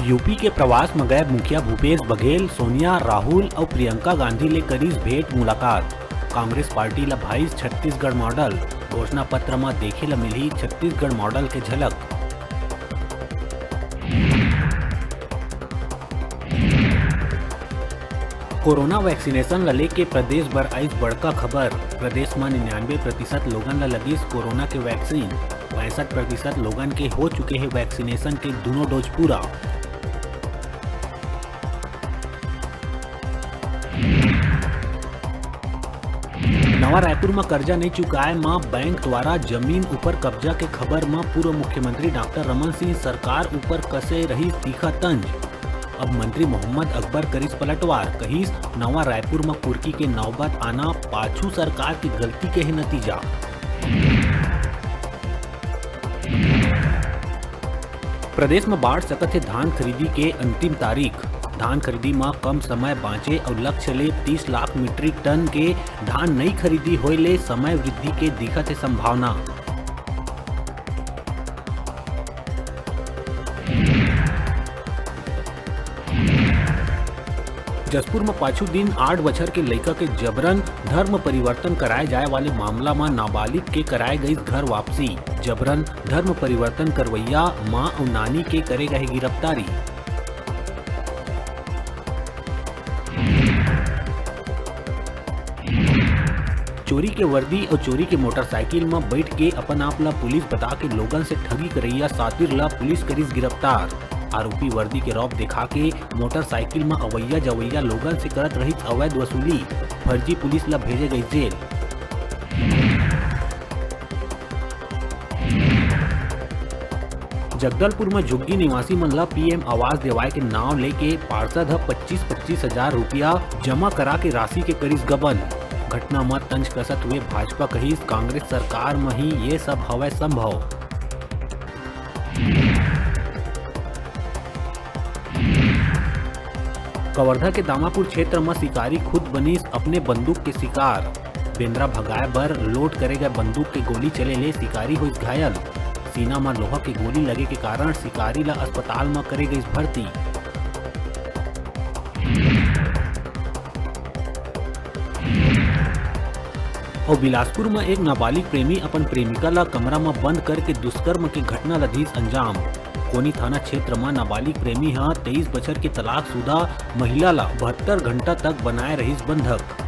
UP के प्रवास में गए मुखिया भूपेश बघेल, सोनिया, राहुल और प्रियंका गांधी ले करीस भेंट मुलाकात। कांग्रेस पार्टी ला भाईस छत्तीसगढ़ मॉडल, घोषणा पत्र में देखे ला मिली छत्तीसगढ़ मॉडल के झलक। कोरोना वैक्सीनेशन ला लेके प्रदेश भर आई बड़का खबर। प्रदेश में 99% लोगन ला लगी कोरोना के वैक्सीन, 65% लोगन के हो चुके हैं वैक्सीनेशन के दोनों डोज पूरा। नवा रायपुर में कर्जा नहीं चुकाए में बैंक द्वारा जमीन ऊपर कब्जा के खबर में पूर्व मुख्यमंत्री डॉक्टर रमन सिंह सरकार ऊपर कसे रही तीखा तंज। अब मंत्री मोहम्मद अकबर करीस पलटवार, कहीस नवा रायपुर में कुर्की के नौबत आना पाछू सरकार की गलती के ही नतीजा। प्रदेश में बाढ़ सकत है धान खरीदी के अंतिम तारीख। धान खरीदी में कम समय बाँचे और लक्ष्य ले 30 लाख मीट्रिक टन के धान नहीं खरीदी होए ले समय वृद्धि के दिखत है संभावना। जसपुर में पाछू दिन 8 बछर के लड़का के जबरन धर्म परिवर्तन कराए जाए वाले मामला में नाबालिग के कराए गई घर वापसी। जबरन धर्म परिवर्तन करवैया मां और नानी के करे गए गिरफ्तारी। चोरी के वर्दी और चोरी के मोटरसाइकिल में बैठ के अपन आप ला पुलिस बता के लोगन से ठगी करैया सातिर ला पुलिस करीस गिरफ्तार। आरोपी वर्दी के रौब दिखा के मोटरसाइकिल में अवैया जवैया लोगन से करत रही अवैध वसूली, फर्जी पुलिस ला भेजे गई जेल। जगदलपुर में झुग्गी निवासी मन ला पीएम आवास देवाए के नाव लेके पार्षद 25-25 हजार रुपया जमा करा के राशि के करीस गबन। घटना में तंज कसत हुए भाजपा कहीस कांग्रेस सरकार में ही ये सब हवय संभव। कवर्धा के दामापुर क्षेत्र में शिकारी खुद बनीस अपने बंदूक के शिकार। बेंद्रा भगाए बर लोड करे गए बंदूक के गोली चले ले शिकारी हुई घायल। सीना में लोहा के गोली लगे के कारण शिकारी ला अस्पताल में करे गई भर्ती। और बिलासपुर में एक नाबालिग प्रेमी अपन प्रेमिका ला कमरा में बंद करके दुष्कर्म की घटना ला दीस अंजाम। कोनी थाना क्षेत्र में नाबालिग प्रेमी 23 बछर के तलाकशुदा महिला ला 72 घंटा तक बनाए रहीस बंधक।